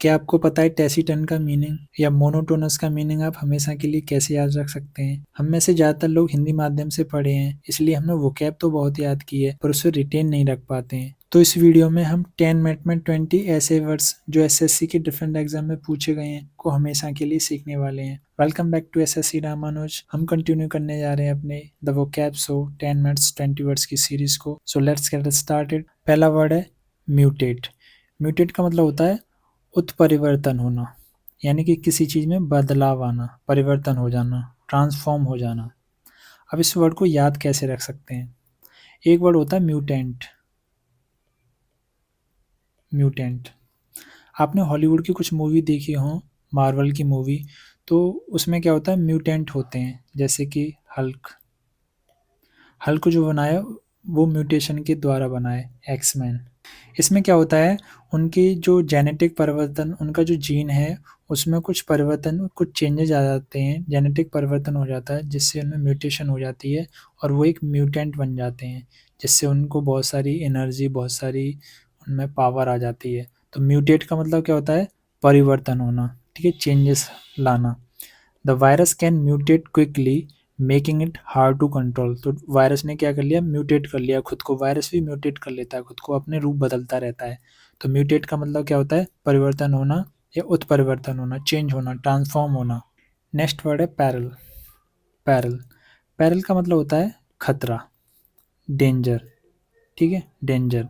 क्या आपको पता है टैसीटन का मीनिंग या मोनोटोनस का मीनिंग आप हमेशा के लिए कैसे याद रख सकते हैं? हम में से ज़्यादातर लोग हिंदी माध्यम से पढ़े हैं, इसलिए हमने वोकैब तो बहुत याद की है, पर उसे रिटेन नहीं रख पाते हैं। तो इस वीडियो में हम 10 मिनट में 20 ऐसे वर्ड्स जो एसएससी के डिफरेंट एग्जाम में पूछे गए हैं को हमेशा के लिए सीखने वाले हैं। Welcome back to SSC Ramanuj. हम कंटिन्यू करने जा रहे हैं अपने the vocab show 10 minutes 20 words की सीरीज को। So let's get started. पहला वर्ड है म्यूटेट। म्यूटेट का मतलब होता है उत्परिवर्तन होना, यानी कि किसी चीज़ में बदलाव आना, परिवर्तन हो जाना, ट्रांसफॉर्म हो जाना। अब इस वर्ड को याद कैसे रख सकते हैं? एक वर्ड होता है म्यूटेंट। म्यूटेंट आपने हॉलीवुड की कुछ मूवी देखी हो, मार्वल की मूवी, तो उसमें क्या होता है, म्यूटेंट होते हैं, जैसे कि हल्क। हल्क जो बनाया वो म्यूटेशन के द्वारा बना है, एक्समैन। इसमें क्या होता है, उनकी जो जेनेटिक परिवर्तन, उनका जो जीन है उसमें कुछ परिवर्तन, कुछ चेंजेज आ जाते हैं, जेनेटिक परिवर्तन हो जाता है जिससे उनमें म्यूटेशन हो जाती है और वो एक म्यूटेंट बन जाते हैं, जिससे उनको बहुत सारी एनर्जी, बहुत सारी उनमें पावर आ जाती है। तो म्यूटेट का मतलब क्या होता है, परिवर्तन होना, ठीक है, चेंजेस लाना। The virus can mutate quickly making it hard to control. तो वायरस ने क्या कर लिया, म्यूटेट कर लिया खुद को। वायरस भी म्यूटेट कर लेता है खुद को, अपने रूप बदलता रहता है। तो म्यूटेट का मतलब क्या होता है, परिवर्तन होना या उत्परिवर्तन होना, चेंज होना, ट्रांसफॉर्म होना। नेक्स्ट वर्ड है पैरल। पैरल पैरल का मतलब होता है खतरा, डेंजर, ठीक है, डेंजर।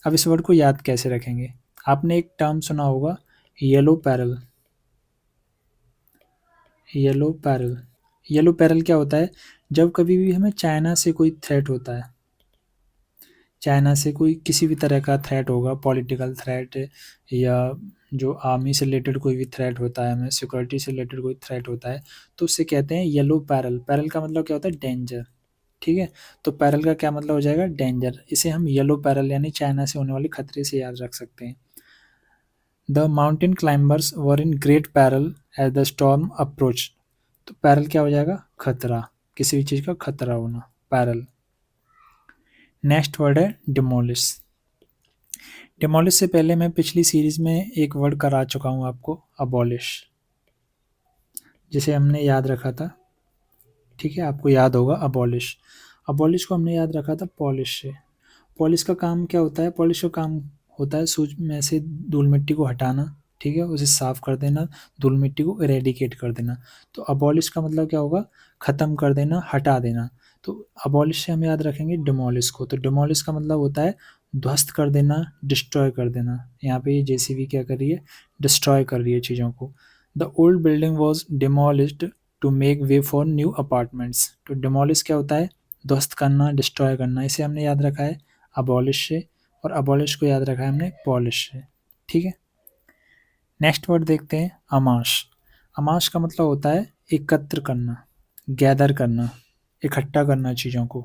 अब इस वर्ड को याद कैसे रखेंगे? आपने एक टर्म सुना होगा, yellow parallel. Yellow parallel. Yellow parallel क्या होता है, जब कभी भी हमें चाइना से कोई थ्रेट होता है, चाइना से कोई किसी भी तरह का थ्रेट होगा, पॉलिटिकल थ्रेट या जो आर्मी से रिलेटेड कोई भी थ्रेट होता है, हमें सिक्योरिटी से रिलेटेड कोई थ्रेट होता है, तो उससे कहते हैं येलो पैरल। पैरल का मतलब क्या होता है, डेंजर, ठीक है। तो पैरल का क्या मतलब हो जाएगा, डेंजर। इसे हम येलो पैरल यानी चाइना से होने वाले खतरे से याद रख सकते हैं। The mountain climbers were in great peril as the storm approach. तो पैरल क्या हो जाएगा, खतरा, किसी भी चीज़ का खतरा होना, पैरल। नेक्स्ट वर्ड है डिमोलिश। डिमोलिश से पहले मैं पिछली सीरीज में एक वर्ड करा चुका हूँ आपको, अबॉलिश, जिसे हमने याद रखा था, ठीक है, आपको याद होगा अबॉलिश। अबॉलिश को हमने याद रखा था पॉलिश से। पॉलिश का काम क्या होता है, पॉलिश का काम होता है सूज में से धूल मिट्टी को हटाना, ठीक है, उसे साफ कर देना, धूल मिट्टी को इरेडिकेट कर देना। तो अबॉलिश का मतलब क्या होगा, ख़त्म कर देना, हटा देना। तो अबॉलिश से हम याद रखेंगे डिमोलिश को। तो डिमोलिश का मतलब होता है ध्वस्त कर देना, डिस्ट्रॉय कर देना। यहाँ पे ये जेसीबी क्या कर रही है, डिस्ट्रॉय कर रही है चीज़ों को। The old building was demolished to make way for new apartments. तो डिमोलिश क्या होता है, ध्वस्त करना, डिस्ट्रॉय करना। इसे हमने याद रखा है अबॉलिश से, और अबॉलिश को याद रखा है हमने पॉलिश से, ठीक है। नेक्स्ट वर्ड देखते हैं, अमाश। अमाश का मतलब होता है एकत्र करना, गैदर करना, इकट्ठा करना चीज़ों को।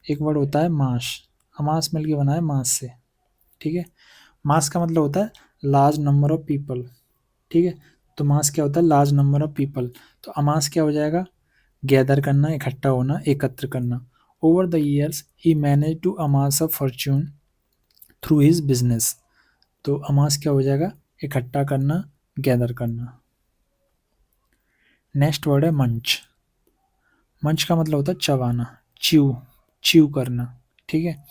एक वर्ड होता है मास। अमास मिलके बना है मास से, ठीक है। मास का मतलब होता है लार्ज नंबर ऑफ पीपल, ठीक है। तो मास क्या होता है, लार्ज नंबर ऑफ पीपल। तो अमास क्या हो जाएगा, गैदर करना, इकट्ठा होना, एकत्र करना। Over the years he managed to amass a fortune through his business. तो अमास क्या हो जाएगा, इकट्ठा करना, गैदर करना। नेक्स्ट वर्ड है मंच। मंच का मतलब होता है चबाना, च्यू, च्यू करना, ठीक है।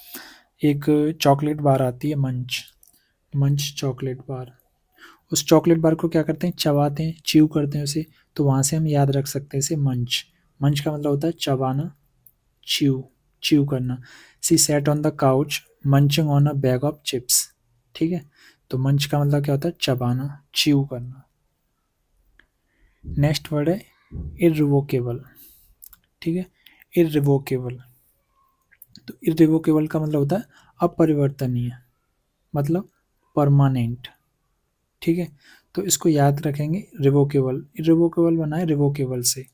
एक चॉकलेट बार आती है मंच, मंच चॉकलेट बार। उस चॉकलेट बार को क्या करते हैं, चबाते हैं, च्यू करते हैं उसे। तो वहाँ से हम याद रख सकते हैं इसे मंच। मंच का मतलब होता है चबाना, च्यू, च्यू करना। She sat on the couch munching on a bag of chips, ठीक है। तो मंच का मतलब क्या होता है, चबाना, च्यू करना। नेक्स्ट वर्ड है इररिवोकेबल, ठीक है, इररिवोकेबल। तो इररिवोकेबल का मतलब होता है अपरिवर्तनीय, मतलब परमानेंट, ठीक है। तो इसको याद रखेंगे, रिवोकेबल। इररिवोकेबल बना है रिवोकेबल से।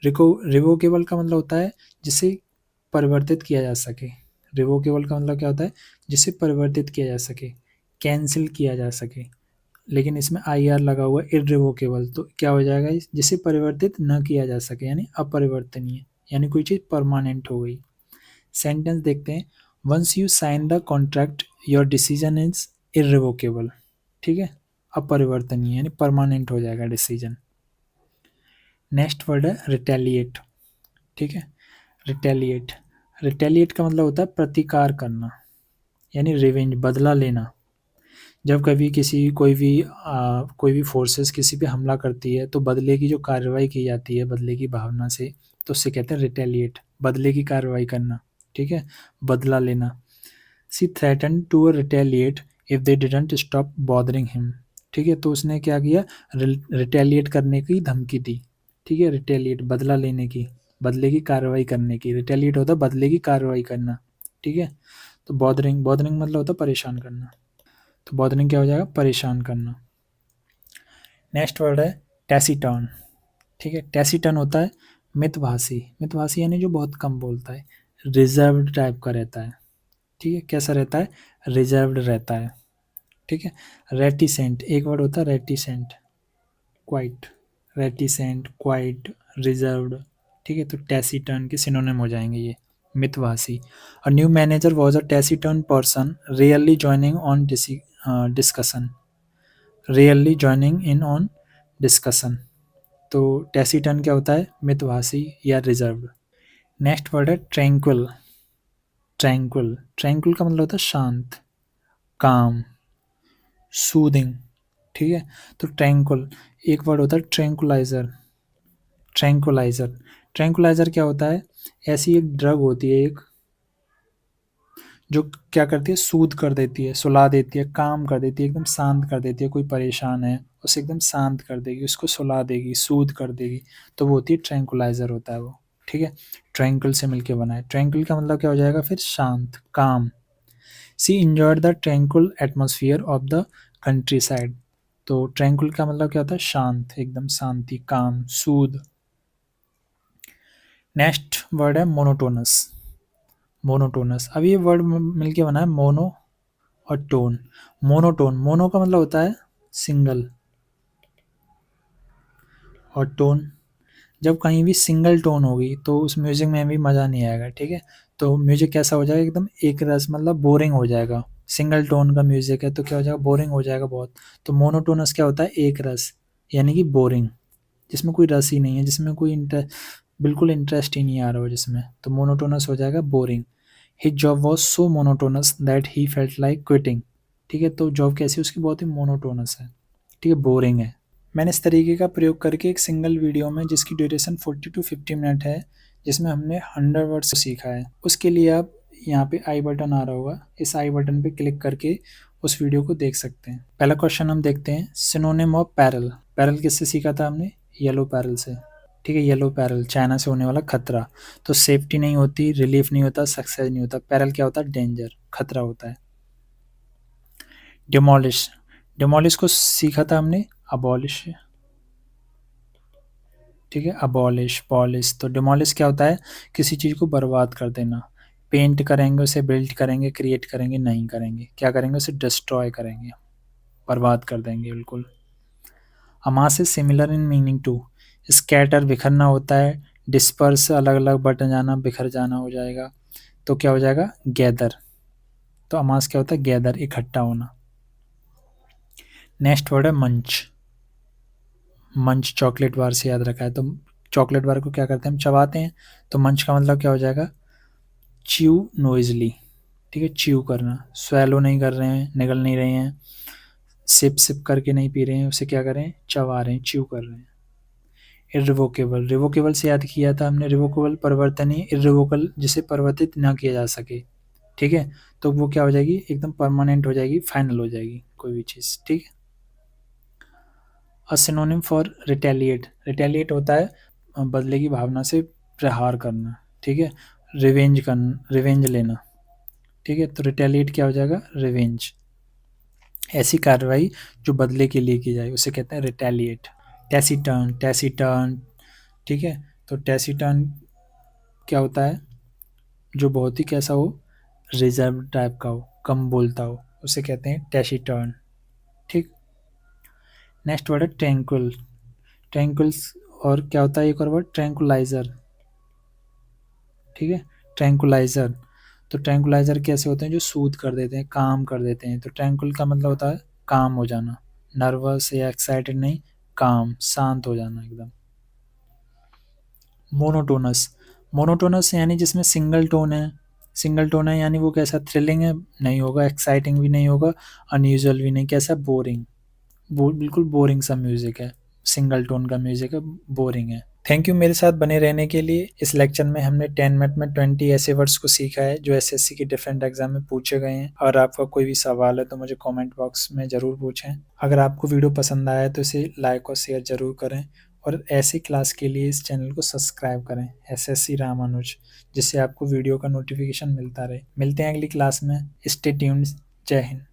रिवोकेबल का मतलब होता है जिसे परिवर्तित किया जा सके। रिवोकेबल का मतलब क्या होता है, जिसे परिवर्तित किया जा सके, कैंसिल किया जा सके। लेकिन इसमें आई आर लगा हुआ है, इररिवोकेबल। तो क्या हो जाएगा, जिसे परिवर्तित न किया जा सके, यानी अपरिवर्तनीय, यानी कोई चीज़ परमानेंट हो गई। सेंटेंस देखते हैं, once you sign the contract your decision is irrevocable, ठीक है, अपरिवर्तनीय यानी परमानेंट हो जाएगा डिसीजन। नेक्स्ट वर्ड है रिटेलिएट। ठीक है, रिटेलिएट, रिटेलिएट का मतलब होता है प्रतिकार करना यानी रिवेंज, बदला लेना। जब कभी किसी कोई भी फोर्सेस किसी पे हमला करती है तो बदले की जो कार्रवाई की जाती है बदले की भावना से, तो उससे कहते हैं रिटेलिएट, बदले की कार्रवाई करना। ठीक है, बदला लेना। She threatened to retaliate if they didn't stop bothering him. ठीक है, तो उसने क्या किया, रिटेलिएट करने की धमकी दी। ठीक है, रिटेलिएट बदला लेने की, बदले की कार्रवाई करने की। रिटेलिएट होता है बदले की कार्रवाई करना। ठीक है, तो बॉदरिंग, बॉदरिंग मतलब होता है परेशान करना, तो बॉदरिंग क्या हो जाएगा, परेशान करना। नेक्स्ट वर्ड है टैसीटर्न। ठीक है, टैसीटर्न होता है मितभाषी, मितभाषी यानी जो बहुत कम बोलता है, रिजर्व्ड टाइप का रहता है। ठीक है, कैसा रहता है, रिजर्व्ड रहता है। ठीक है, रेटिसेंट, एक वर्ड होता है reticent, quiet, reticent, quiet, reserved. ठीक है, तो टैसीटर्न के सिनोनिम हो जाएंगे ये, मितभाषी। A new manager was a taciturn person rarely joining on discussion, rarely joining in on discussion. तो टैसीटर्न क्या होता है, मितभाषी या रिजर्व्ड। नेक्स्ट वर्ड है ट्रैंक्विल। ट्रैंक्विल, ट्रैंक्विल का मतलब होता है शांत, काम, सूदिंग। ठीक है, तो ट्रैंक्विल, एक वर्ड होता है ट्रैंक्विलाइजर। ट्रैंक्विलाइजर, ट्रैंक्विलाइजर क्या होता है, ऐसी एक ड्रग होती है एक, जो क्या करती है, सूद कर देती है, सुला देती है, काम कर देती है, एकदम शांत कर देती है। कोई परेशान है उसे एकदम शांत कर देगी, उसको सुला देगी, सूद कर देगी, तो वो होती है ट्रैंक्विलाइजर होता है वो। ठीक है, ट्रैंक्विल से मिलके बना है। ट्रैंक्विल का मतलब क्या हो जाएगा फिर, शांत, calm. She enjoyed the tranquil atmosphere of the countryside. तो ट्रैंक्विल का मतलब क्या होता है, शांत, एकदम शांति, काम, सूद। नेक्स्ट वर्ड है मोनोटोनस। मोनोटोनस, अब ये वर्ड मिलके बना है मोनो और टोन। मोनोटोन, मोनो का मतलब होता है सिंगल, और टोन, जब कहीं भी सिंगल टोन होगी तो उस म्यूजिक में भी मज़ा नहीं आएगा। ठीक है, तो म्यूजिक कैसा हो जाएगा, एकदम एक रस, मतलब बोरिंग हो जाएगा। सिंगल टोन का म्यूजिक है तो क्या हो जाएगा, बोरिंग हो जाएगा बहुत। तो मोनोटोनस क्या होता है, एक रस, यानी कि बोरिंग, जिसमें कोई रस ही नहीं है, जिसमें कोई बिल्कुल इंटरेस्ट ही नहीं आ रहा हो जिसमें, तो मोनोटोनस हो जाएगा boring. His job was so monotonous that he felt like quitting. ठीक है, तो जॉब कैसी है उसकी, बहुत ही मोनोटोनस है। ठीक है, बोरिंग है। मैंने इस तरीके का प्रयोग करके एक सिंगल वीडियो में, जिसकी ड्यूरेशन 40 to 50 मिनट है, जिसमें हमने 100 वर्ड्स सीखा है, उसके लिए आप यहाँ पे आई बटन आ रहा होगा, इस आई बटन पे क्लिक करके उस वीडियो को देख सकते हैं। पहला क्वेश्चन हम देखते हैं, सिनोनिम ऑफ पैरल। पैरल किससे सीखा था हमने, येलो पैरल से। ठीक है, येलो पैरल, चाइना से होने वाला खतरा। तो सेफ्टी नहीं होती, रिलीफ नहीं होता, सक्सेस नहीं होता। पैरल क्या होता है, डेंजर, खतरा होता है। डिमोलिश, डिमोलिश को सीखा था हमने अबॉलिश। ठीक है, अबॉलिश, पॉलिश। तो डिमोलिश क्या होता है, किसी चीज़ को बर्बाद कर देना। पेंट करेंगे उसे, बिल्ड करेंगे, क्रिएट करेंगे, नहीं करेंगे, क्या करेंगे, उसे डिस्ट्रॉय करेंगे, बर्बाद कर देंगे बिल्कुल। Amass is similar in meaning to, scatter, बिखरना होता है, डिस्पर्स, अलग अलग बट जाना, बिखर जाना हो जाएगा, तो क्या हो जाएगा, गैदर। तो अमास क्या होता है, गैदर, इकट्ठा होना। नेक्स्ट वर्ड है मंच। मंच चॉकलेट बार से याद रखा है, तो चॉकलेट बार को क्या करते हैं, हम चबाते हैं। तो मंच का मतलब क्या हो जाएगा, च्यू नोइजली। ठीक है, च्यू करना, स्वैलो नहीं कर रहे हैं, निगल नहीं रहे हैं, सिप सिप करके नहीं पी रहे हैं, उसे क्या कर रहे हैं, चबा रहे हैं, च्यू कर रहे हैं। इरिवोकेबल, रिवोकेबल से याद किया था हमने, रिवोकेबल परिवर्तनीय, इरिवोकल जिसे परिवर्तित ना किया जा सके। ठीक है, तो वो क्या हो जाएगी, एकदम परमानेंट हो जाएगी, फाइनल हो जाएगी कोई भी चीज़। ठीक है, a synonym for retaliate, retaliate होता है बदले की भावना से प्रहार करना। ठीक है, रिवेंज करना, रिवेंज लेना। ठीक है, तो रिटेलिएट क्या हो जाएगा, रिवेंज, ऐसी कार्रवाई जो बदले के लिए की जाए उसे कहते हैं रिटेलिएट। Taciturn, taciturn. ठीक है, तो टैसीटर्न क्या होता है, जो बहुत ही कैसा हो, रिजर्व टाइप का हो, कम बोलता हो, उसे कहते हैं टैसीटर्न। ठीक, नेक्स्ट वर्ड है ट्रैंक्विल। ट्रैंक्विल्स, और क्या होता है एक और वर्ड, ट्रैंक्विलाइजर। ठीक है, ट्रैंक्विलाइजर। तो ट्रैंक्विलाइजर कैसे होते हैं, जो सूद कर देते हैं, काम कर देते हैं। तो ट्रैंक्विल का मतलब होता है काम हो जाना, नर्वस या एक्साइटेड नहीं, काम, शांत हो जाना एकदम। मोनोटोनस, मोनोटोनस यानी जिसमें सिंगल टोन है, सिंगल टोन है यानी वो कैसा, थ्रिलिंग है नहीं होगा, एक्साइटिंग भी नहीं होगा, अनयूजुअल भी नहीं, कैसा, बोरिंग, बिल्कुल बोरिंग सा म्यूजिक है, सिंगल टोन का म्यूजिक है, बोरिंग है। थैंक यू मेरे साथ बने रहने के लिए। इस लेक्चर में हमने 10 मिनट में 20 ऐसे वर्ड्स को सीखा है जो एसएससी की डिफरेंट एग्जाम में पूछे गए हैं। अगर आपका कोई भी सवाल है तो मुझे कमेंट बॉक्स में ज़रूर पूछें। अगर आपको वीडियो पसंद आया तो इसे लाइक और शेयर ज़रूर करें, और ऐसी क्लास के लिए इस चैनल को सब्सक्राइब करें, एसएससी रामानुज, जिससे आपको वीडियो का नोटिफिकेशन मिलता रहे। मिलते हैं अगली क्लास में। Stay tuned. जय हिंद।